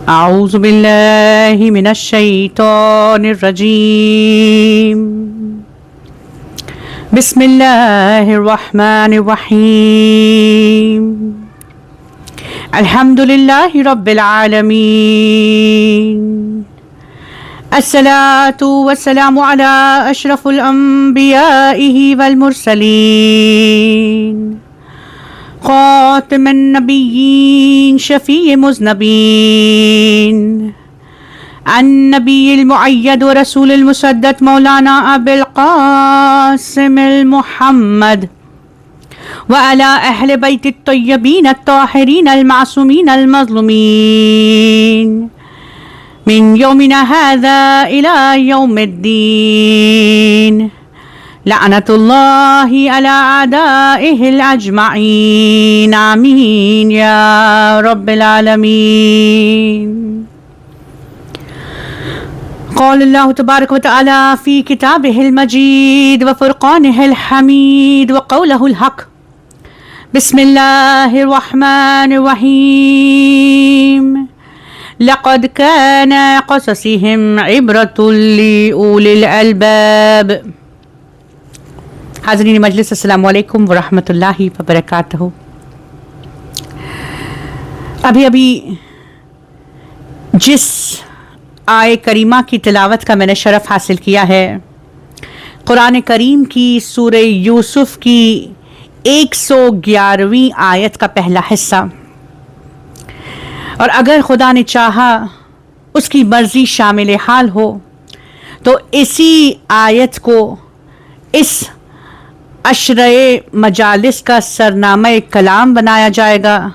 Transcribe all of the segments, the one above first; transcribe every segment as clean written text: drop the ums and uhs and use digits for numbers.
أعوذ بالله من الشيطان الرجيم. بسم الله الرحمن الرحيم. الحمد لله رب العالمين. الصلاة والسلام على أشرف الأنبياء والمرسلين، خاتم النبيين شفيع مذنبين، النبي المؤيد ورسول المسدد مولانا أبي القاسم المحمد وعلى أهل بيت الطيبين الطاهرين المعصومين المظلومين من يومنا هذا إلى يوم الدين. لعنة الله على أعدائه الأجمعين، آمين يا رب العالمين. قال الله تبارك وتعالى في كتابه المجيد وفرقانه الحميد وقوله الحق. بسم الله الرحمن الرحيم. لقد كان قصصهم عبرة لأولي الألباب. حاضرین مجلس، السلام علیکم ورحمۃ اللہ وبرکاتہ. ابھی جس آیے کریمہ کی تلاوت کا میں نے شرف حاصل کیا ہے، قرآن کریم کی سورہ یوسف کی 111ویں آیت کا پہلا حصہ، اور اگر خدا نے چاہا اس کی مرضی شامل حال ہو تو اسی آیت کو اس عشرۂ مجالس کا سرنامہ کلام بنایا جائے گا،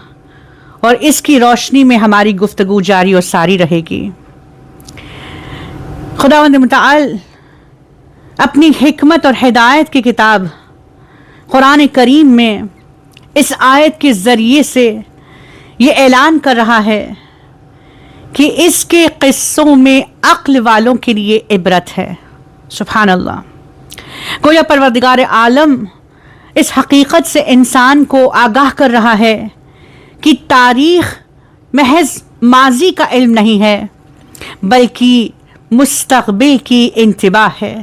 اور اس کی روشنی میں ہماری گفتگو جاری اور ساری رہے گی. خداوند متعال اپنی حکمت اور ہدایت کی کتاب قرآن کریم میں اس آیت کے ذریعے سے یہ اعلان کر رہا ہے کہ اس کے قصوں میں عقل والوں کے لیے عبرت ہے. سبحان اللہ. گویا پروردگار عالم اس حقیقت سے انسان کو آگاہ کر رہا ہے کہ تاریخ محض ماضی کا علم نہیں ہے، بلکہ مستقبل کی انتباہ ہے،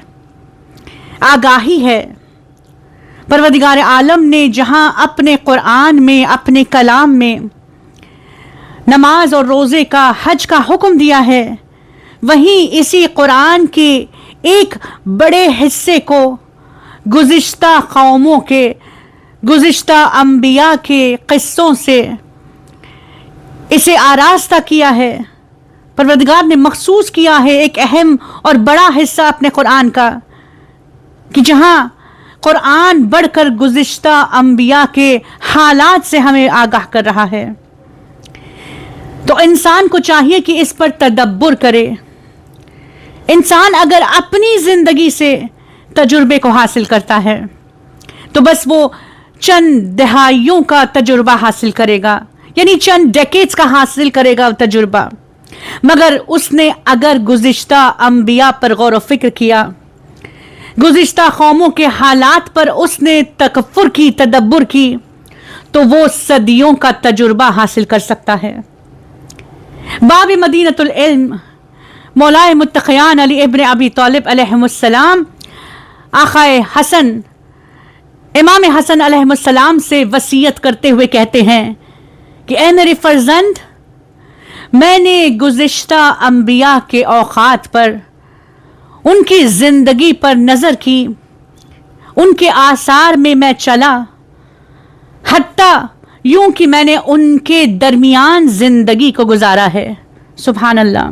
آگاہی ہے. پروردگار عالم نے جہاں اپنے قرآن میں، اپنے کلام میں نماز اور روزے کا، حج کا حکم دیا ہے، وہیں اسی قرآن کے ایک بڑے حصے کو گزشتہ قوموں کے، گزشتہ انبیاء کے قصوں سے اسے آراستہ کیا ہے. پروردگار نے مخصوص کیا ہے ایک اہم اور بڑا حصہ اپنے قرآن کا، کہ جہاں قرآن بڑھ کر گزشتہ انبیاء کے حالات سے ہمیں آگاہ کر رہا ہے. تو انسان کو چاہیے کہ اس پر تدبر کرے. انسان اگر اپنی زندگی سے تجربے کو حاصل کرتا ہے تو بس وہ چند دہائیوں کا تجربہ حاصل کرے گا، یعنی چند ڈیکیڈز کا حاصل کرے گا تجربہ. مگر اس نے اگر گزشتہ انبیاء پر غور و فکر کیا، گزشتہ قوموں کے حالات پر اس نے تکفر کی، تدبر کی، تو وہ صدیوں کا تجربہ حاصل کر سکتا ہے. باب مدینۃ العلم مولائے متقیان علی ابن ابی طالب علیہ السلام آقائے حسن، امام حسن علیہ السلام سے وصیت کرتے ہوئے کہتے ہیں کہ اے میرے فرزند، میں نے گزشتہ انبیاء کے اوقات پر، ان کی زندگی پر نظر کی، ان کے آثار میں میں چلا، حتیٰ یوں کہ میں نے ان کے درمیان زندگی کو گزارا ہے. سبحان اللہ.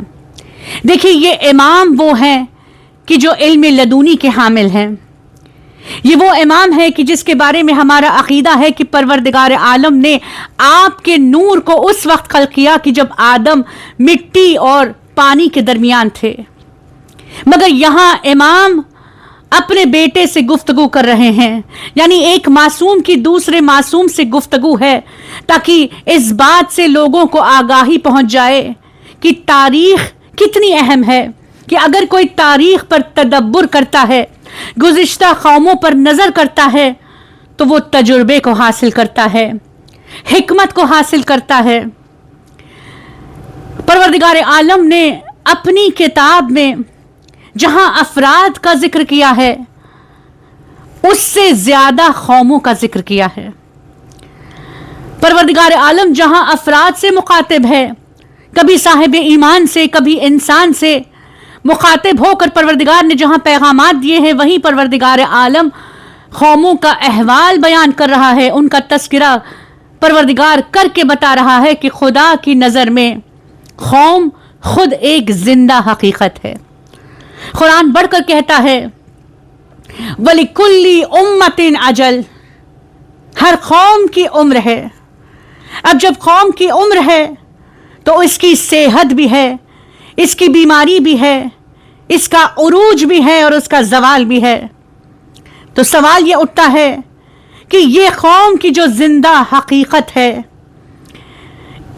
دیکھیے، یہ امام وہ ہیں کہ جو علم لدونی کے حامل ہیں. یہ وہ امام ہے کہ جس کے بارے میں ہمارا عقیدہ ہے کہ پروردگار عالم نے آپ کے نور کو اس وقت خلق کیا کہ جب آدم مٹی اور پانی کے درمیان تھے. مگر یہاں امام اپنے بیٹے سے گفتگو کر رہے ہیں، یعنی ایک معصوم کی دوسرے معصوم سے گفتگو ہے، تاکہ اس بات سے لوگوں کو آگاہی پہنچ جائے کہ تاریخ کتنی اہم ہے، کہ اگر کوئی تاریخ پر تدبر کرتا ہے، گزشتہ قوموں پر نظر کرتا ہے، تو وہ تجربے کو حاصل کرتا ہے، حکمت کو حاصل کرتا ہے. پروردگار عالم نے اپنی کتاب میں جہاں افراد کا ذکر کیا ہے اس سے زیادہ قوموں کا ذکر کیا ہے. پروردگار عالم جہاں افراد سے مخاطب ہے، کبھی صاحب ایمان سے، کبھی انسان سے مخاطب ہو کر پروردگار نے جہاں پیغامات دیے ہیں، وہیں پروردگار عالم قوموں کا احوال بیان کر رہا ہے، ان کا تذکرہ پروردگار کر کے بتا رہا ہے کہ خدا کی نظر میں قوم خود ایک زندہ حقیقت ہے. قرآن بڑھ کر کہتا ہے وَلِكُلِّ أُمَّةٍ أَجَلٌ، ہر قوم کی عمر ہے. اب جب قوم کی عمر ہے تو اس کی صحت بھی ہے، اس کی بیماری بھی ہے، اس کا عروج بھی ہے اور اس کا زوال بھی ہے. تو سوال یہ اٹھتا ہے کہ یہ قوم کی جو زندہ حقیقت ہے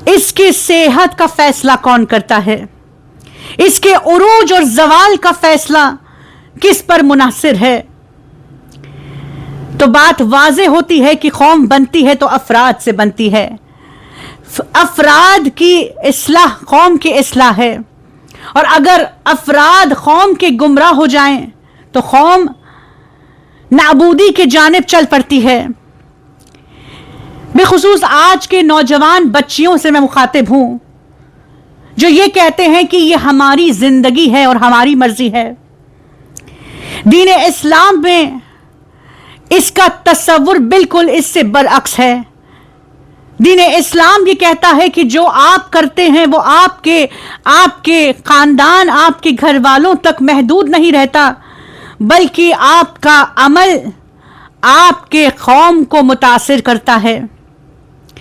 اس کی صحت کا فیصلہ کون کرتا ہے؟ اس کے عروج اور زوال کا فیصلہ کس پر منحصر ہے؟ تو بات واضح ہوتی ہے کہ قوم بنتی ہے تو افراد سے بنتی ہے. افراد کی اصلاح قوم کی اصلاح ہے، اور اگر افراد قوم کے گمراہ ہو جائیں تو قوم نابودی کی جانب چل پڑتی ہے. بخصوص آج کے نوجوان بچیوں سے میں مخاطب ہوں جو یہ کہتے ہیں کہ یہ ہماری زندگی ہے اور ہماری مرضی ہے. دین اسلام میں اس کا تصور بالکل اس سے برعکس ہے. دین اسلام یہ کہتا ہے کہ جو آپ کرتے ہیں وہ آپ کے خاندان، آپ کے گھر والوں تک محدود نہیں رہتا، بلکہ آپ کا عمل آپ کے قوم کو متاثر کرتا ہے.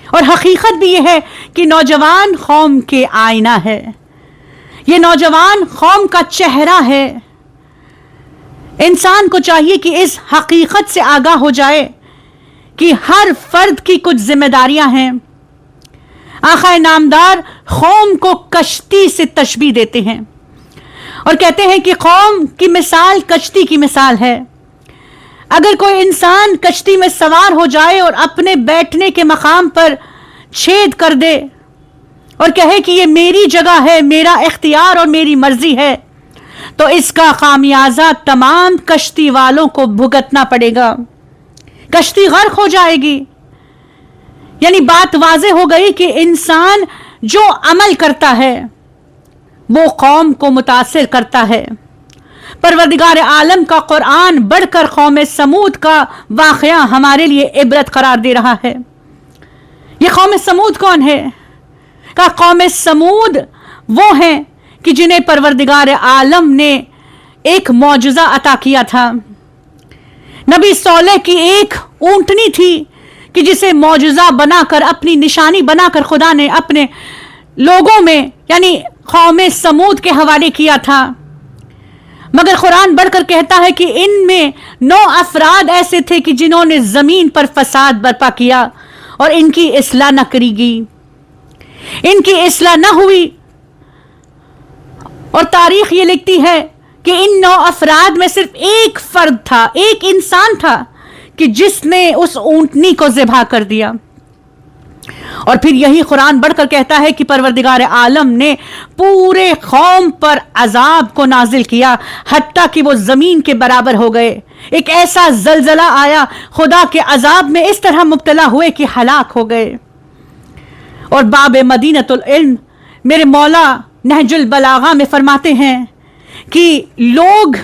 اور حقیقت بھی یہ ہے کہ نوجوان قوم کے آئینہ ہے، یہ نوجوان قوم کا چہرہ ہے. انسان کو چاہیے کہ اس حقیقت سے آگاہ ہو جائے کہ ہر فرد کی کچھ ذمہ داریاں ہیں. آقا نامدار قوم کو کشتی سے تشبیہ دیتے ہیں اور کہتے ہیں کہ قوم کی مثال کشتی کی مثال ہے. اگر کوئی انسان کشتی میں سوار ہو جائے اور اپنے بیٹھنے کے مقام پر چھید کر دے اور کہے کہ یہ میری جگہ ہے، میرا اختیار اور میری مرضی ہے، تو اس کا خامیازہ تمام کشتی والوں کو بھگتنا پڑے گا. کشتی غرق ہو جائے گی. یعنی بات واضح ہو گئی کہ انسان جو عمل کرتا ہے وہ قوم کو متاثر کرتا ہے. پروردگار عالم کا قرآن بڑھ کر قوم سمود کا واقعہ ہمارے لیے عبرت قرار دے رہا ہے. یہ قوم سمود کون ہے؟ کہ قوم سمود وہ ہیں کہ جنہیں پروردگار عالم نے ایک معجزہ عطا کیا تھا. نبی صالح کی ایک اونٹنی تھی کہ جسے معجزہ بنا کر، اپنی نشانی بنا کر خدا نے اپنے لوگوں میں یعنی قوم سمود کے حوالے کیا تھا. مگر قرآن بڑھ کر کہتا ہے کہ ان میں 9 افراد ایسے تھے کہ جنہوں نے زمین پر فساد برپا کیا اور ان کی اصلاح نہ کری گئی، ان کی اصلاح نہ ہوئی. اور تاریخ یہ لکھتی ہے کہ ان 9 افراد میں صرف ایک فرد تھا، ایک انسان تھا کہ جس نے اس اونٹنی کو ذبح کر دیا. اور پھر یہی قرآن بڑھ کر کہتا ہے کہ پروردگار عالم نے پورے قوم پر عذاب کو نازل کیا حتیٰ کہ وہ زمین کے برابر ہو گئے. ایک ایسا زلزلہ آیا، خدا کے عذاب میں اس طرح مبتلا ہوئے کہ ہلاک ہو گئے. اور باب مدینۃ العلم میرے مولا نہج البلاغہ میں فرماتے ہیں کہ لوگ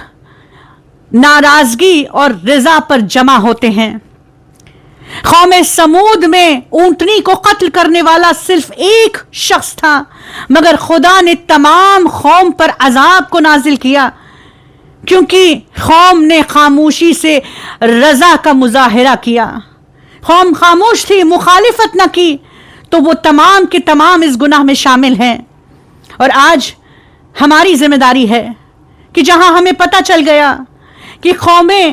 ناراضگی اور رضا پر جمع ہوتے ہیں. قوم سمود میں اونٹنی کو قتل کرنے والا صرف ایک شخص تھا، مگر خدا نے تمام قوم پر عذاب کو نازل کیا کیونکہ قوم نے خاموشی سے رضا کا مظاہرہ کیا. قوم خاموش تھی، مخالفت نہ کی، تو وہ تمام کے تمام اس گناہ میں شامل ہیں. اور آج ہماری ذمہ داری ہے کہ جہاں ہمیں پتہ چل گیا کہ قومیں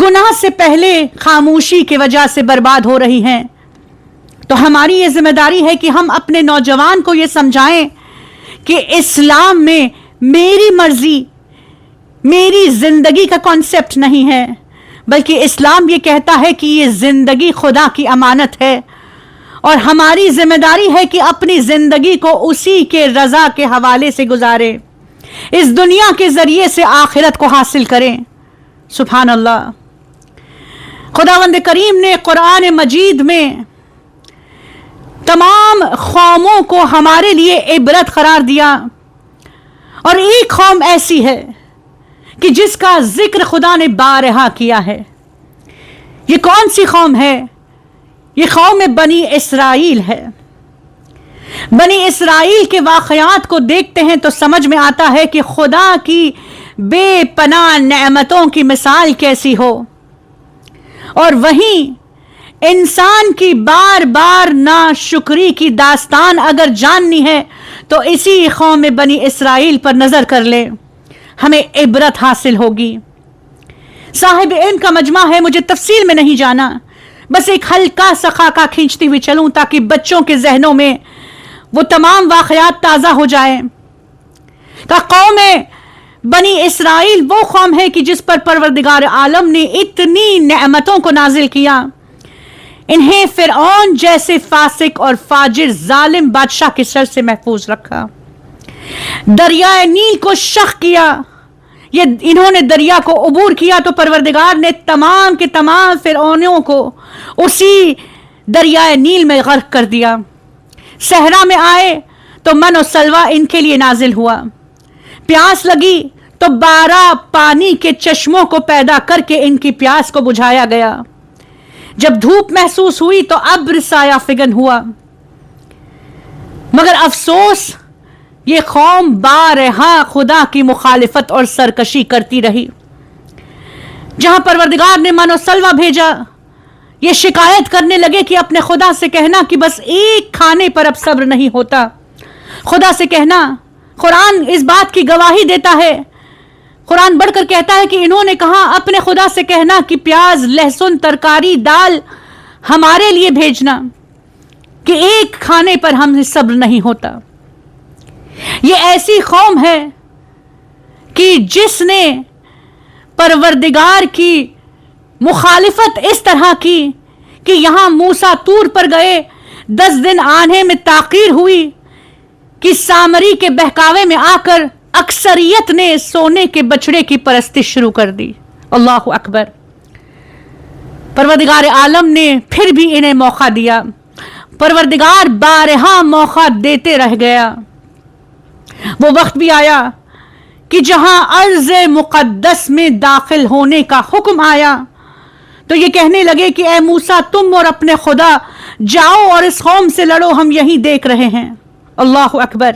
گناہ سے پہلے خاموشی کی وجہ سے برباد ہو رہی ہیں، تو ہماری یہ ذمہ داری ہے کہ ہم اپنے نوجوان کو یہ سمجھائیں کہ اسلام میں میری مرضی، میری زندگی کا کانسیپٹ نہیں ہے، بلکہ اسلام یہ کہتا ہے کہ یہ زندگی خدا کی امانت ہے اور ہماری ذمہ داری ہے کہ اپنی زندگی کو اسی کے رضا کے حوالے سے گزاریں، اس دنیا کے ذریعے سے آخرت کو حاصل کریں۔ سبحان اللہ۔ خداوند کریم نے قرآن مجید میں تمام قوموں کو ہمارے لیے عبرت قرار دیا، اور ایک قوم ایسی ہے کہ جس کا ذکر خدا نے بارہا کیا ہے۔ یہ کون سی قوم ہے؟ یہ قوم بنی اسرائیل ہے۔ بنی اسرائیل کے واقعات کو دیکھتے ہیں تو سمجھ میں آتا ہے کہ خدا کی بے پناہ نعمتوں کی مثال کیسی ہو، اور وہیں انسان کی بار بار ناشکری کی داستان اگر جاننی ہے تو اسی قوم بنی اسرائیل پر نظر کر لے، ہمیں عبرت حاصل ہوگی۔ صاحب علم کا مجمع ہے، مجھے تفصیل میں نہیں جانا، بس ایک ہلکا سا خاکہ کھینچتی ہوئی چلوں تاکہ بچوں کے ذہنوں میں وہ تمام واقعات تازہ ہو جائیں۔ کہ قوم بنی اسرائیل وہ قوم ہے کہ جس پر پروردگار عالم نے اتنی نعمتوں کو نازل کیا، انہیں فرعون جیسے فاسق اور فاجر ظالم بادشاہ کے شر سے محفوظ رکھا، دریائے نیل کو شق کیا۔ انہوں نے دریا کو عبور کیا تو پروردگار نے تمام کے تمام فرعونوں کو اسی دریائے نیل میں غرق کر دیا۔ صحرا میں آئے تو من و سلوہ ان کے لیے نازل ہوا، پیاس لگی تو 12 پانی کے چشموں کو پیدا کر کے ان کی پیاس کو بجھایا گیا، جب دھوپ محسوس ہوئی تو ابر سایہ فگن ہوا۔ مگر افسوس، یہ قوم بارہا خدا کی مخالفت اور سرکشی کرتی رہی۔ جہاں پروردگار نے من و سلوہ بھیجا، یہ شکایت کرنے لگے کہ اپنے خدا سے کہنا کہ بس ایک کھانے پر اب صبر نہیں ہوتا۔ خدا سے کہنا، قرآن اس بات کی گواہی دیتا ہے، قرآن بڑھ کر کہتا ہے کہ انہوں نے کہا اپنے خدا سے کہنا کہ پیاز، لہسن، ترکاری، دال ہمارے لیے بھیجنا، کہ ایک کھانے پر ہم سے صبر نہیں ہوتا۔ یہ ایسی قوم ہے کہ جس نے پروردگار کی مخالفت اس طرح کی کہ یہاں موسیٰ طور پر گئے، 10 دن آنے میں تاخیر ہوئی کہ سامری کے بہکاوے میں آ کر اکثریت نے سونے کے بچڑے کی پرستش شروع کر دی۔ اللہ اکبر۔ پروردگار عالم نے پھر بھی انہیں موقع دیا، پروردگار بارہا موقع دیتے رہ گیا۔ وہ وقت بھی آیا کہ جہاں ارض مقدس میں داخل ہونے کا حکم آیا تو یہ کہنے لگے کہ اے موسیٰ، تم اور اپنے خدا جاؤ اور اس قوم سے لڑو، ہم یہی دیکھ رہے ہیں۔ اللہ اکبر۔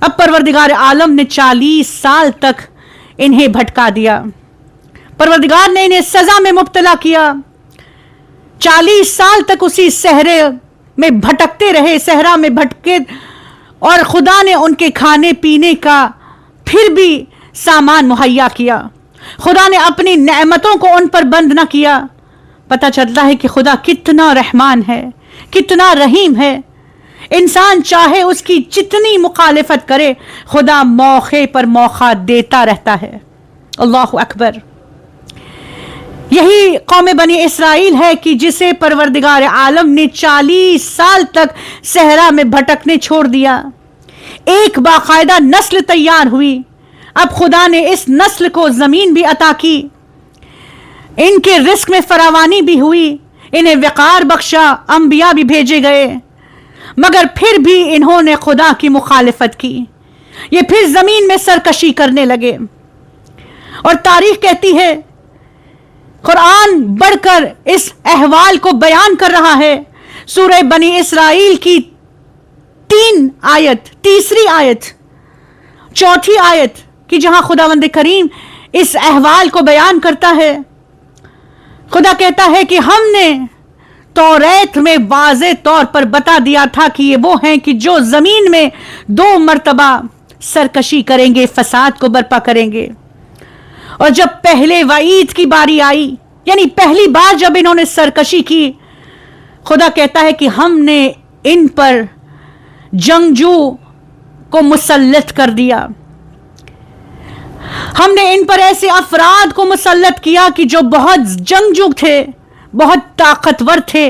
اب پروردگار عالم نے 40 سال تک انہیں بھٹکا دیا، پروردگار نے انہیں سزا میں مبتلا کیا۔ 40 سال تک اسی صحرے میں بھٹکتے رہے، صحرا میں بھٹکے، اور خدا نے ان کے کھانے پینے کا پھر بھی سامان مہیا کیا۔ خدا نے اپنی نعمتوں کو ان پر بند نہ کیا۔ پتہ چلتا ہے کہ خدا کتنا رحمان ہے، کتنا رحیم ہے۔ انسان چاہے اس کی جتنی مخالفت کرے، خدا موقع پر موقع دیتا رہتا ہے۔ اللہ اکبر۔ یہی قوم بنی اسرائیل ہے کہ جسے پروردگار عالم نے 40 سال تک صحرا میں بھٹکنے چھوڑ دیا، ایک باقاعدہ نسل تیار ہوئی۔ اب خدا نے اس نسل کو زمین بھی عطا کی، ان کے رزق میں فراوانی بھی ہوئی، انہیں وقار بخشا، انبیاء بھی بھیجے گئے، مگر پھر بھی انہوں نے خدا کی مخالفت کی۔ یہ پھر زمین میں سرکشی کرنے لگے، اور تاریخ کہتی ہے، قرآن بڑھ کر اس احوال کو بیان کر رہا ہے۔ سورہ بنی اسرائیل کی 3 آیت، تیسری آیت، چوتھی آیت کہ جہاں خداوند کریم اس احوال کو بیان کرتا ہے، خدا کہتا ہے کہ ہم نے توریت میں واضح طور پر بتا دیا تھا کہ یہ وہ ہیں کہ جو زمین میں 2 مرتبہ سرکشی کریں گے، فساد کو برپا کریں گے۔ اور جب پہلے وعید کی باری آئی، یعنی پہلی بار جب انہوں نے سرکشی کی، خدا کہتا ہے کہ ہم نے ان پر جنگجو کو مسلط کر دیا، ہم نے ان پر ایسے افراد کو مسلط کیا کہ جو بہت جنگجو تھے، بہت طاقتور تھے،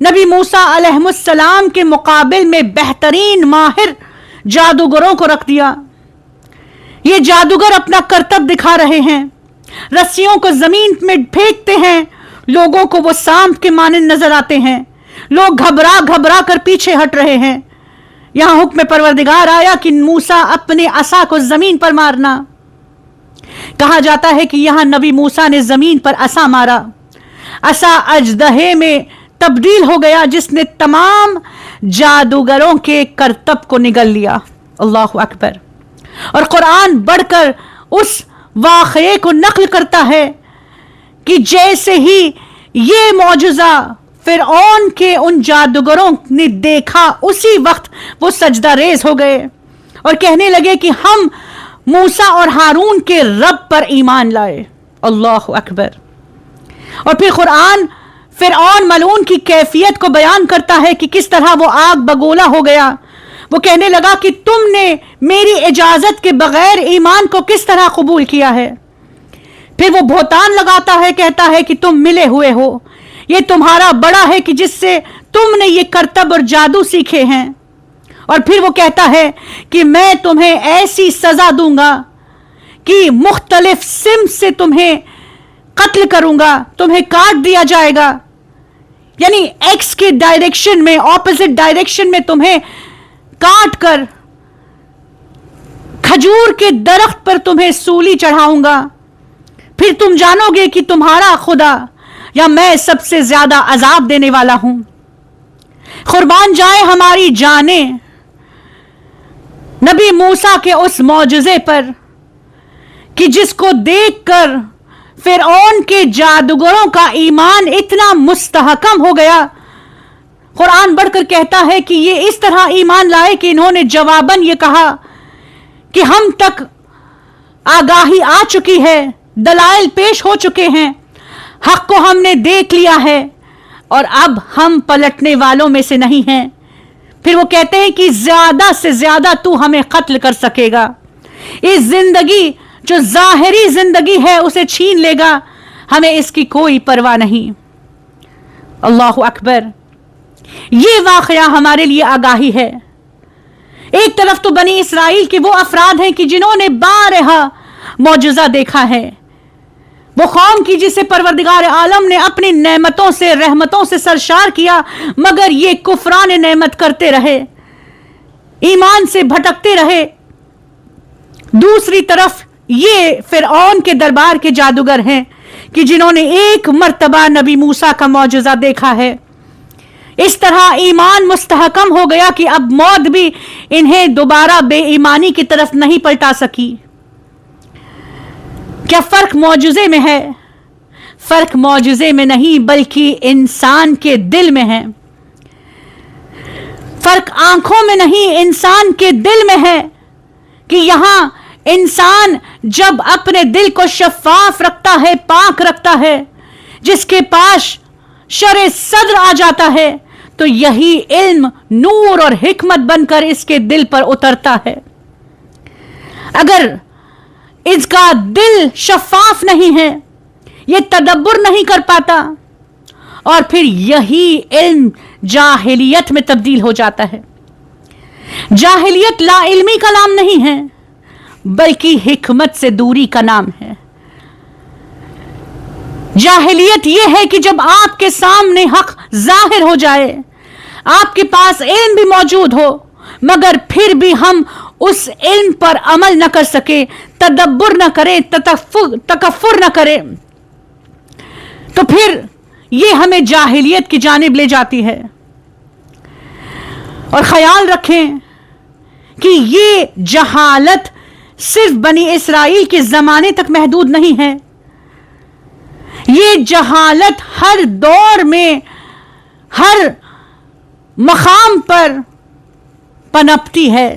نبی موسیٰ علیہ السلام کے مقابل میں بہترین ماہر جادوگروں کو رکھ دیا. یہ جادوگر اپنا کرتب دکھا رہے ہیں, رسیوں کو زمین میں پھینکتے ہیں, لوگوں کو وہ سانپ کے مانند نظر آتے ہیں, لوگ گھبرا گھبرا کر پیچھے ہٹ رہے ہیں. یہاں حکم پروردگار آیا کہ موسیٰ اپنے عصا کو زمین پر مارنا. کہا جاتا ہے کہ یہاں نبی موسیٰ نے زمین پر عصا مارا, عصا اژدہے میں تبدیل ہو گیا جس نے تمام جادوگروں کے کرتب کو نگل لیا. اللہ اکبر. اور قرآن بڑھ کر اس واقعے کو نقل کرتا ہے کہ جیسے ہی یہ معجزہ فرعون کے ان جادوگروں نے دیکھا, اسی وقت وہ سجدہ ریز ہو گئے اور کہنے لگے کہ ہم موسیٰ اور ہارون کے رب پر ایمان لائے. اللہ اکبر. اور پھر قرآن فرعون ملعون کی کیفیت کو بیان کرتا ہے کہ کس طرح وہ آگ بگولا ہو گیا. وہ کہنے لگا کہ تم نے میری اجازت کے بغیر ایمان کو کس طرح قبول کیا ہے. پھر وہ بہتان لگاتا ہے, کہتا ہے کہ تم ملے ہوئے ہو, یہ تمہارا بڑا ہے کہ جس سے تم نے یہ کرتب اور جادو سیکھے ہیں. اور پھر وہ کہتا ہے کہ میں تمہیں ایسی سزا دوں گا کہ مختلف سمت سے تمہیں قتل کروں گا, تمہیں کاٹ دیا جائے گا. یعنی ایکس کے ڈائریکشن میں, اپوزٹ ڈائریکشن میں تمہیں کاٹ کر کھجور کے درخت پر تمہیں سولی چڑھاؤں گا. پھر تم جانو گے کہ تمہارا خدا یا میں سب سے زیادہ عذاب دینے والا ہوں. قربان جائے ہماری جانیں نبی موسیٰ کے اس معجزے پر کہ جس کو دیکھ کر فرعون کے جادوگروں کا ایمان اتنا مستحکم ہو گیا. قرآن بڑھ کر کہتا ہے کہ یہ اس طرح ایمان لائے کہ انہوں نے جواباً یہ کہا کہ ہم تک آگاہی آ چکی ہے, دلائل پیش ہو چکے ہیں, حق کو ہم نے دیکھ لیا ہے اور اب ہم پلٹنے والوں میں سے نہیں ہیں. پھر وہ کہتے ہیں کہ زیادہ سے زیادہ تو ہمیں قتل کر سکے گا, اس زندگی جو ظاہری زندگی ہے اسے چھین لے گا, ہمیں اس کی کوئی پرواہ نہیں. اللہ اکبر. یہ واقعہ ہمارے لیے آگاہی ہے. ایک طرف تو بنی اسرائیل کے وہ افراد ہیں کہ جنہوں نے بارہا معجزہ دیکھا ہے, وہ قوم کی جسے پروردگار عالم نے اپنی نعمتوں سے رحمتوں سے سرشار کیا, مگر یہ کفران نعمت کرتے رہے, ایمان سے بھٹکتے رہے. دوسری طرف یہ فرعون کے دربار کے جادوگر ہیں کہ جنہوں نے ایک مرتبہ نبی موسیٰ کا معجزہ دیکھا ہے. اس طرح ایمان مستحکم ہو گیا کہ اب موت بھی انہیں دوبارہ بے ایمانی کی طرف نہیں پلٹا سکی. کیا فرق معجزے میں ہے؟ فرق معجزے میں نہیں بلکہ انسان کے دل میں ہے. فرق آنکھوں میں نہیں, انسان کے دل میں ہے کہ یہاں انسان جب اپنے دل کو شفاف رکھتا ہے, پاک رکھتا ہے, جس کے پاس شرع صدر آ جاتا ہے, تو یہی علم نور اور حکمت بن کر اس کے دل پر اترتا ہے. اگر اس کا دل شفاف نہیں ہے, یہ تدبر نہیں کر پاتا, اور پھر یہی علم جاہلیت میں تبدیل ہو جاتا ہے. جاہلیت لا علمی کا نام نہیں ہے بلکہ حکمت سے دوری کا نام ہے. جاہلیت یہ ہے کہ جب آپ کے سامنے حق ظاہر ہو جائے, آپ کے پاس علم بھی موجود ہو, مگر پھر بھی ہم اس علم پر عمل نہ کر سکے, تدبر نہ کرے, تکفر نہ کرے, تو پھر یہ ہمیں جاہلیت کی جانب لے جاتی ہے. اور خیال رکھیں کہ یہ جہالت صرف بنی اسرائیل کے زمانے تک محدود نہیں ہے. یہ جہالت ہر دور میں, ہر مقام پر پنپتی ہے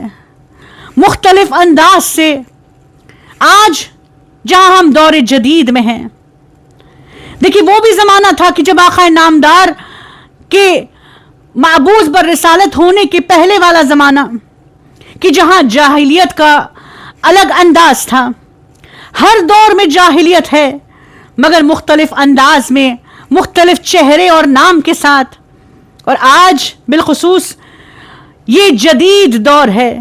مختلف انداز سے. آج جہاں ہم دور جدید میں ہیں, دیکھیے وہ بھی زمانہ تھا کہ جب آقا نامدار کے معبوس بر رسالت ہونے کے پہلے والا زمانہ, کہ جہاں جاہلیت کا الگ انداز تھا. ہر دور میں جاہلیت ہے مگر مختلف انداز میں, مختلف چہرے اور نام کے ساتھ. اور آج بالخصوص یہ جدید دور ہے،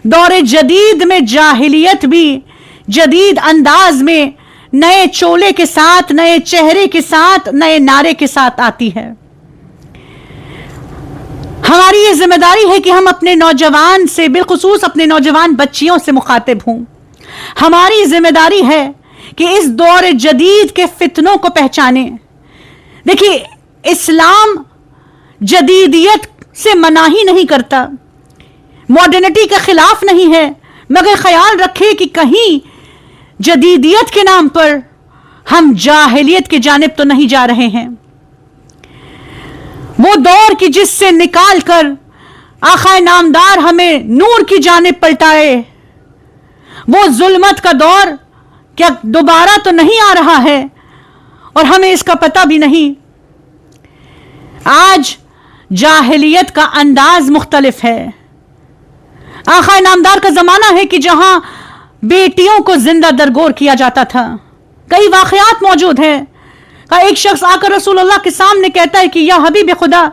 دور جدید میں جاہلیت بھی جدید انداز میں نئے چولے کے ساتھ، نئے چہرے کے ساتھ، نئے نعرے کے ساتھ آتی ہے۔ ہماری یہ ذمہ داری ہے کہ ہم اپنے نوجوان سے، بالخصوص اپنے نوجوان بچیوں سے مخاطب ہوں۔ ہماری ذمہ داری ہے کہ اس دور جدید کے فتنوں کو پہچانیں۔ دیکھیے، اسلام جدیدیت سے منع ہی نہیں کرتا، ماڈرنٹی کے خلاف نہیں ہے، مگر خیال رکھے کہ کہیں جدیدیت کے نام پر ہم جاہلیت کی جانب تو نہیں جا رہے ہیں۔ وہ دور کی جس سے نکال کر آقا نامدار ہمیں نور کی جانب پلٹائے، وہ ظلمت کا دور کیا دوبارہ تو نہیں آ رہا ہے اور ہمیں اس کا پتہ بھی نہیں۔ آج جاہلیت کا انداز مختلف ہے۔ آقا نامدار کا زمانہ ہے کہ جہاں بیٹیوں کو زندہ درگور کیا جاتا تھا۔ کئی واقعات موجود ہیں۔ ایک شخص آ کر رسول اللہ کے سامنے کہتا ہے کہ یا حبیب خدا،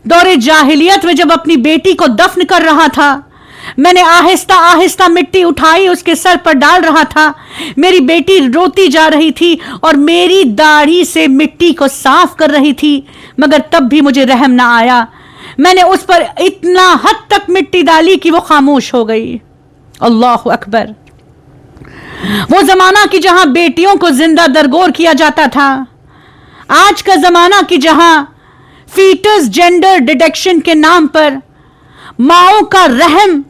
دور جاہلیت میں جب اپنی بیٹی کو دفن کر رہا تھا، میں نے آہستہ آہستہ مٹی اٹھائی، اس کے سر پر ڈال رہا تھا، میری بیٹی روتی جا رہی تھی اور میری داڑھی سے مٹی کو صاف کر رہی تھی، مگر تب بھی مجھے رحم نہ آیا۔ میں نے اس پر اتنا حد تک مٹی ڈالی کہ وہ خاموش ہو گئی۔ اللہ اکبر۔ وہ زمانہ کی جہاں بیٹیوں کو زندہ درگور کیا جاتا تھا، آج کا زمانہ کی جہاں فیٹس جینڈر ڈیٹیکشن کے نام پر ماؤں کا رحم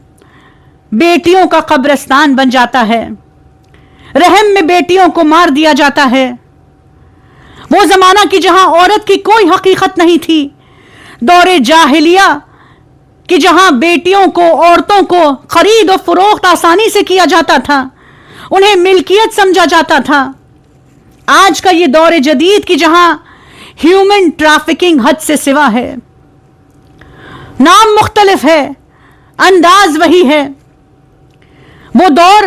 بیٹیوں کا قبرستان بن جاتا ہے، رحم میں بیٹیوں کو مار دیا جاتا ہے۔ وہ زمانہ کی جہاں عورت کی کوئی حقیقت نہیں تھی، دور جاہلیہ کہ جہاں بیٹیوں کو، عورتوں کو خرید و فروخت آسانی سے کیا جاتا تھا، انہیں ملکیت سمجھا جاتا تھا۔ آج کا یہ دور جدید کی جہاں ہیومن ٹریفکنگ حد سے سوا ہے، نام مختلف ہے، انداز وہی ہے۔ وہ دور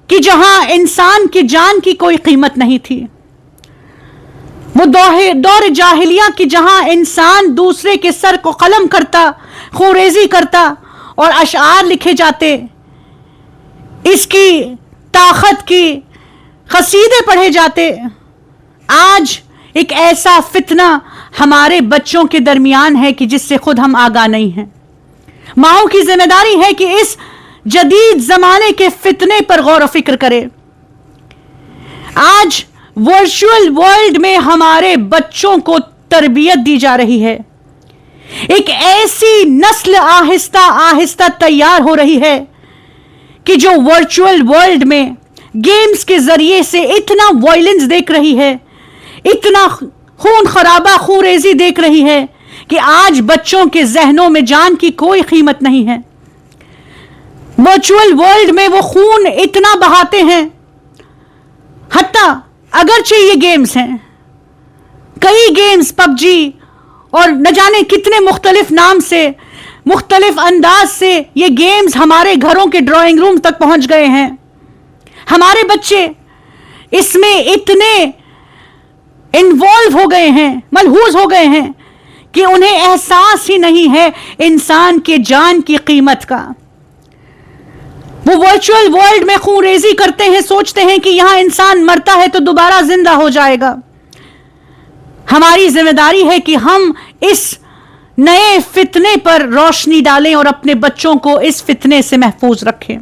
کہ جہاں انسان کی جان کی کوئی قیمت نہیں تھی، وہ دور جاہلیہ کی جہاں انسان دوسرے کے سر کو قلم کرتا، خوریزی کرتا اور اشعار لکھے جاتے، اس کی طاقت کی قصیدے پڑھے جاتے۔ آج ایک ایسا فتنہ ہمارے بچوں کے درمیان ہے کہ جس سے خود ہم آگاہ نہیں ہیں۔ ماؤں کی ذمہ داری ہے کہ اس جدید زمانے کے فتنے پر غور و فکر کرے۔ آج ورچوئل ورلڈ میں ہمارے بچوں کو تربیت دی جا رہی ہے، ایک ایسی نسل آہستہ آہستہ تیار ہو رہی ہے کہ جو ورچوئل ورلڈ میں گیمز کے ذریعے سے اتنا وائلنس دیکھ رہی ہے، اتنا خون خرابہ خوریزی دیکھ رہی ہے کہ آج بچوں کے ذہنوں میں جان کی کوئی قیمت نہیں ہے۔ ورچوئل ورلڈ میں وہ خون اتنا بہاتے ہیں، حتیٰ اگرچہ یہ گیمز ہیں، کئی گیمز پب جی اور نہ جانے کتنے مختلف نام سے، مختلف انداز سے یہ گیمز ہمارے گھروں کے ڈرائنگ روم تک پہنچ گئے ہیں۔ ہمارے بچے اس میں اتنے انوالو ہو گئے ہیں، ملحوظ ہو گئے ہیں کہ انہیں احساس ہی نہیں ہے انسان کے جان کی قیمت کا۔ وہ ورچوئل ورلڈ میں خون ریزی کرتے ہیں، سوچتے ہیں کہ یہاں انسان مرتا ہے تو دوبارہ زندہ ہو جائے گا۔ ہماری ذمہ داری ہے کہ ہم اس نئے فتنے پر روشنی ڈالیں اور اپنے بچوں کو اس فتنے سے محفوظ رکھیں۔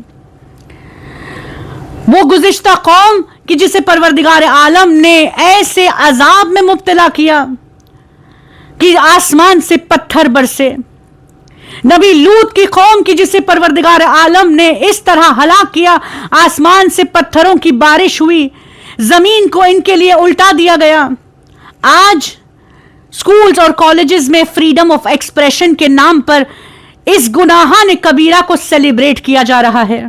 وہ گزشتہ قوم کہ جسے پروردگار عالم نے ایسے عذاب میں مبتلا کیا کہ آسمان سے پتھر برسے، نبی لوط کی قوم کی جسے پروردگار عالم نے اس طرح ہلاک کیا، آسمان سے پتھروں کی بارش ہوئی، زمین کو ان کے لیے الٹا دیا گیا۔ آج سکولز اور کالجز میں فریڈم آف ایکسپریشن کے نام پر اس گناہان کبیرہ کو سیلیبریٹ کیا جا رہا ہے۔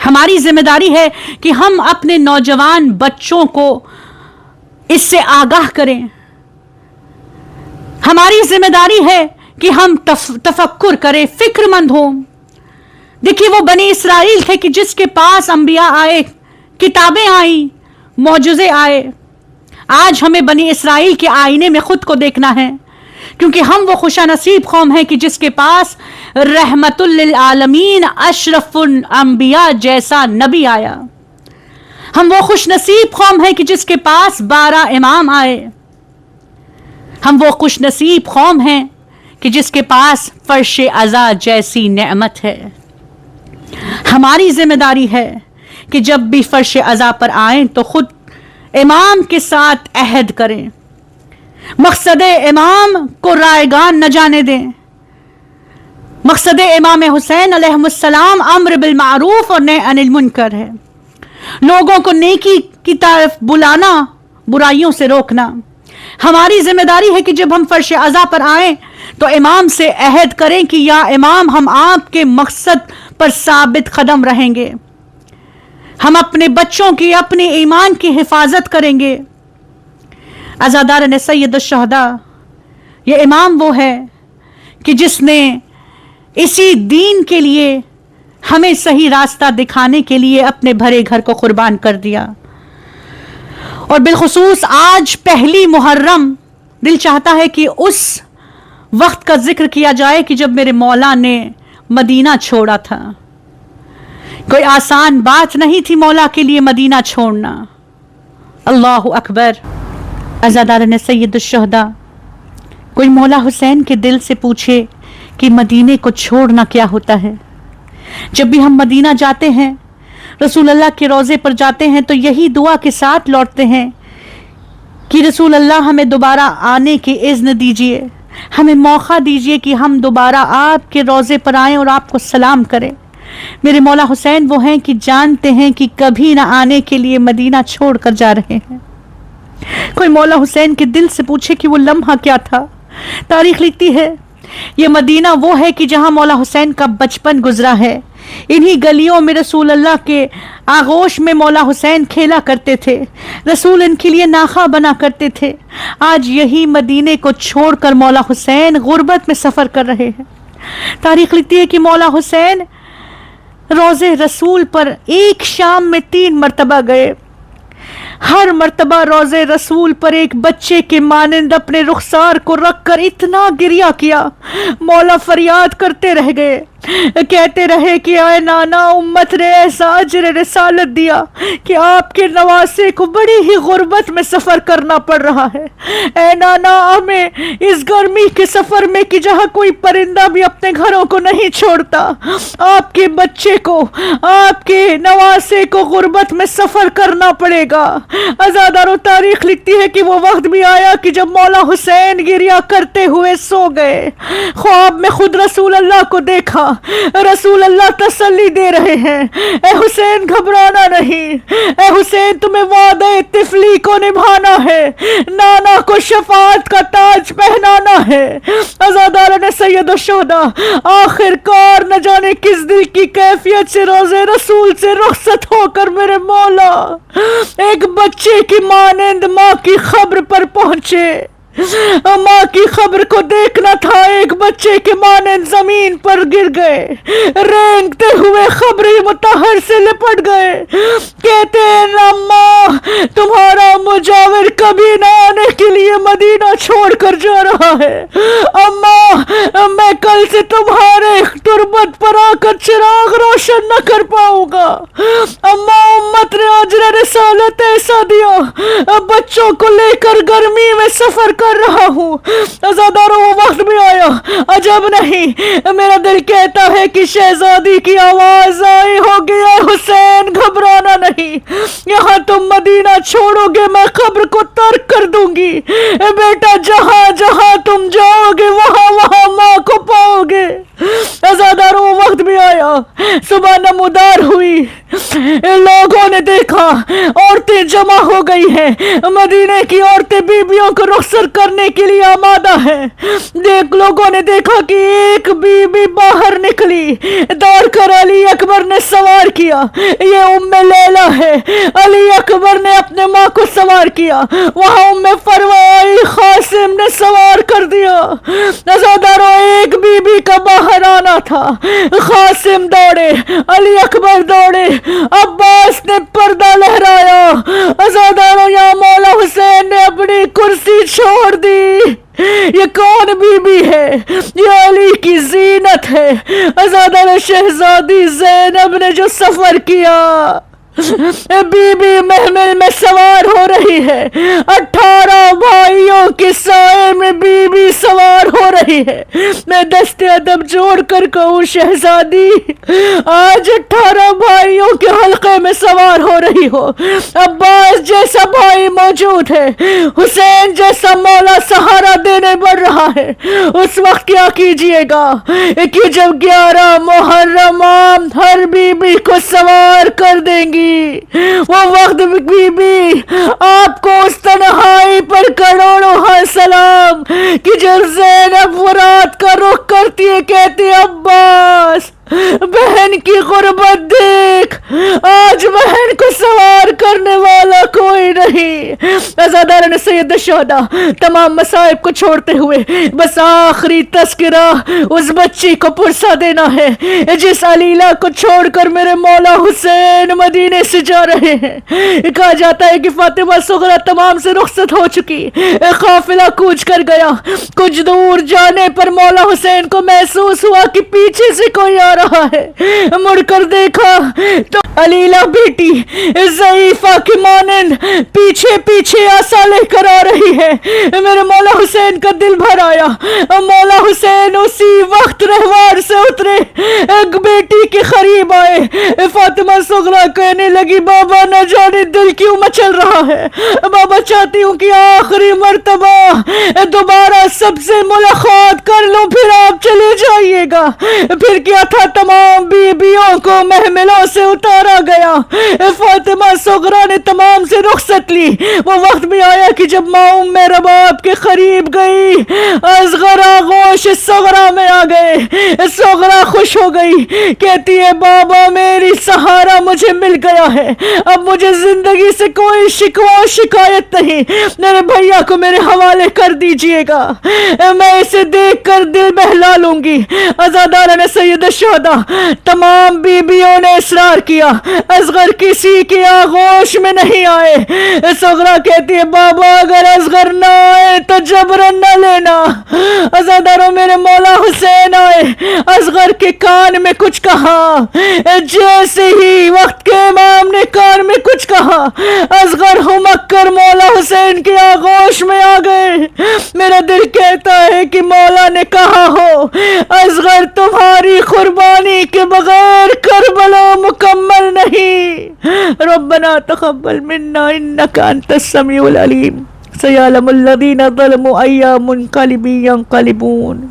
ہماری ذمہ داری ہے کہ ہم اپنے نوجوان بچوں کو اس سے آگاہ کریں۔ ہماری ذمہ داری ہے کہ ہم تفکر کریں، فکر مند ہوں۔ دیکھیے، وہ بنی اسرائیل تھے کہ جس کے پاس انبیاء آئے، کتابیں آئیں، معجزے آئے۔ آج ہمیں بنی اسرائیل کے آئینے میں خود کو دیکھنا ہے۔ کیونکہ ہم وہ خوش نصیب قوم ہیں کہ جس کے پاس رحمت للعالمین اشرف الانبیاء جیسا نبی آیا. ہم وہ خوش نصیب قوم ہیں کہ جس کے پاس 12 امام آئے. ہم وہ خوش نصیب قوم ہیں کہ جس کے پاس فرش عزا جیسی نعمت ہے. ہماری ذمہ داری ہے کہ جب بھی فرش عزا پر آئیں تو خود امام کے ساتھ عہد کریں. مقصد امام کو رائگان نہ جانے دیں. مقصد امام حسین علیہ السلام امر بالمعروف اور نہی عن المنکر ہے. لوگوں کو نیکی کی طرف بلانا، برائیوں سے روکنا. ہماری ذمہ داری ہے کہ جب ہم فرش عزا پر آئیں تو امام سے عہد کریں کہ یا امام ہم آپ کے مقصد پر ثابت قدم رہیں گے. ہم اپنے بچوں کی، اپنے ایمان کی حفاظت کریں گے. عزاداران سید الشہداء، یہ امام وہ ہے کہ جس نے اسی دین کے لیے ہمیں صحیح راستہ دکھانے کے لیے اپنے بھرے گھر کو قربان کر دیا. اور بالخصوص آج پہلی محرم دل چاہتا ہے کہ اس وقت کا ذکر کیا جائے کہ جب میرے مولا نے مدینہ چھوڑا تھا. کوئی آسان بات نہیں تھی مولا کے لیے مدینہ چھوڑنا. اللہ اکبر. عزاداران سید الشہداء، کوئی مولا حسین کے دل سے پوچھے کہ مدینے کو چھوڑنا کیا ہوتا ہے. جب بھی ہم مدینہ جاتے ہیں، رسول اللہ کے روضے پر جاتے ہیں تو یہی دعا کے ساتھ لوٹتے ہیں کہ رسول اللہ ہمیں دوبارہ آنے کی اذن دیجیے، ہمیں موقع دیجیے کہ ہم دوبارہ آپ کے روضے پر آئیں اور آپ کو سلام کریں. میرے مولا حسین وہ ہیں کہ جانتے ہیں کہ کبھی نہ آنے کے لیے مدینہ چھوڑ کر جا رہے ہیں. کوئی مولا حسین کے دل سے پوچھے کہ وہ لمحہ کیا تھا. تاریخ لکھتی ہے یہ مدینہ وہ ہے کہ جہاں مولا حسین کا بچپن گزرا ہے. انہی گلیوں میں رسول اللہ کے آغوش میں مولا حسین کھیلا کرتے تھے. رسول ان کے لیے ناخا بنا کرتے تھے. آج یہی مدینے کو چھوڑ کر مولا حسین غربت میں سفر کر رہے ہیں. تاریخ لکھتی ہے کہ مولا حسین روضے رسول پر ایک شام میں 3 مرتبہ گئے. ہر مرتبہ روضے رسول پر ایک بچے کے مانند اپنے رخسار کو رکھ کر اتنا گریہ کیا، مولا فریاد کرتے رہ گئے. کہتے رہے کہ اے نانا، امت نے ایسا اجر رسالت دیا کہ آپ کے نواسے کو بڑی ہی غربت میں سفر کرنا پڑ رہا ہے. اے نانا، ہمیں اس گرمی کے سفر میں کہ جہاں کوئی پرندہ بھی اپنے گھروں کو نہیں چھوڑتا، آپ کے بچے کو، آپ کے نواسے کو غربت میں سفر کرنا پڑے گا. عزاداروں، تاریخ لکھتی ہے کہ وہ وقت بھی آیا کہ جب مولا حسین گریہ کرتے ہوئے سو گئے. خواب میں خود رسول اللہ کو دیکھا. رسول اللہ تسلی دے رہے ہیں، اے حسین گھبرانا نہیں، اے حسین تمہیں وعدہ طفلی کو نبھانا ہے، نانا کو شفاعت کا تاج پہنانا ہے. عزاداران سید الشہداء، آخر کار نہ جانے کس دل کی کیفیت سے روضے رسول سے رخصت ہو کر میرے مولا ایک بچے کی مانند ماں کی قبر پر پہنچے. ماں کی قبر کو دیکھنا تھا، ایک بچے کے مانند زمین پر گر گئے، رینگتے ہوئے قبر مطہر سے لپٹ گئے. کہتے ہیں اماں، تمہارا مجاور کبھی نہ آنے کے لیے مدینہ چھوڑ کر جا رہا ہے. اماں، میں کل سے تمہارے تربت پر آ کر چراغ روشن نہ کر پاؤں گا. اماں، امت نے اجر رسالت ایسا دیا، بچوں کو لے کر گرمی میں سفر کر رہا ہوں. عزاداروں، وہ وقت بھی آیا، عجب نہیں، میرا دل کہتا ہے کہ شہزادی کی آواز آئی ہوگی، اے حسین گھبرانا نہیں، یہاں تم مدینہ چھوڑو گے میں قبر کو ترک کر دوں گی. بیٹا، جہاں جہاں تم جاؤ گے وہاں وہاں ماں کو پاؤ گے. عزاداروں، وہ وقت بھی آیا، صبح نمودار ہوئی، لوگوں نے دیکھا عورتیں جمع ہو گئی ہیں، مدینے کی عورتیں بیویوں کو رخصت کرنے کے لیے آمادہ ہیں. لوگوں نے دیکھا کہ ایک بی بی باہر نکلی، دوڑ کر علی اکبر نے سوار کیا. یہ ام لیلہ ہے. علی اکبر نے اپنے ماں کو سوار کیا، وہاں ام فروائی قاسم نے سوار کر دیا. عزاداروں، ایک بی بی کا باہر آنا تھا. قاسم دوڑے، علی اکبر دوڑے، عباس نے پردہ لہرایا. عزاداروں، یا مولا حسین نے اپنی کرسی چھوڑ دی. یہ کون بی بات ہے عزادہ شہزادی زینب نے جو سفر کیا، بی بی محمل میں سوار ہو رہی ہے، 18 بھائیوں کے سائے میں بی بی سوار ہو رہی ہے۔ میں دست ادب جوڑ کر کہوں شہزادی، آج 18 بھائیوں کے حلقے میں سوار ہو رہی ہو، عباس جیسا بھائی موجود ہے، حسین جیسا مولا سہارا دینے بڑھ رہا ہے، اس وقت کیا کیجئے گا کہ جب 11 محرم ہر بی بی کو سوار کر دیں گی، وہ وقت بی بی آپ کو اس تنہائی پر کروڑوں سلام کہ جب زینب فرات کا رخ کرتی ہے کہتی ہے عباس بہن کی غربت دیکھ، آج بہن کو سوار کرنے والا کوئی نہیں۔ عزاداران سید الشہداء تمام مصائب کو چھوڑتے ہوئے بس آخری تذکرہ اس بچی کو پرسا دینا ہے جس علیلہ کو چھوڑ کر میرے مولا حسین مدینے سے جا رہے ہیں۔ کہا جاتا ہے کہ فاطمہ صغرا تمام سے رخصت ہو چکی، قافلہ کوچ کر گیا، کچھ دور جانے پر مولا حسین کو محسوس ہوا کہ پیچھے سے کوئی آ رہا ہے، مڑ کر دیکھا تو علیلہ بیٹی ضعیفہ کی مانند پیچھے پیچھے آسا لے کر آ رہی ہے۔ میرے مولا حسین کا دل بھر آیا، مولا حسین اسی وقت رہوار سے اترے، ایک بیٹی کے قریب آئے، فاطمہ صغرا کہنے لگی بابا نہ جانے دل کیوں مچل رہا ہے، بابا چاہتی ہوں کہ آخری مرتبہ دوبارہ سب سے ملاقات کر لوں پھر آپ چلے جائیے گا۔ پھر کیا تھا، تمام بیویوں کو محملوں سے اتارا گیا، فاطمہ صغرا نے تمام سے رخصت لی۔ وہ وقت بھی آیا کہ جب ماں ام رباب کے قریب گئی، اصغر آغوش صغرا میں آ گئے، صغرا خوش ہو گئی، کہتی ہے بابا میری سہارا مجھے مل گیا ہے، اب مجھے زندگی سے کوئی شکوہ و شکایت نہیں، میرے بھیا کو میرے حوالے کر دیجئے گا، میں اسے دیکھ کر دل بہلا لوں گی۔ عزاداران سید الشہداء تمام بیویوں نے اصرار کیا، اصغر کسی کے آغوش میں نہیں آئے۔ صغرا کہتی ہے بابا اگر اصغر نہ آئے تو جبرن نہ لینا۔ عزاداروں میرے مولا حسین آئے، اصغر کے کان میں کچھ کہا، جیسے ہی وقت کے امام نے کان میں کچھ کہا، اصغر ہمک کر مولا حسین کے آغوش میں آ گئے۔ میرا دل کہتا ہے کہ مولا نے کہا ہو اصغر تمہاری قربانی کے بغیر کربلا مکمل نہیں۔ ربنا تقبل منا انک انت السمیع العلیم۔ سیعلم الذین ظلموا ای منقلب ینقلبون۔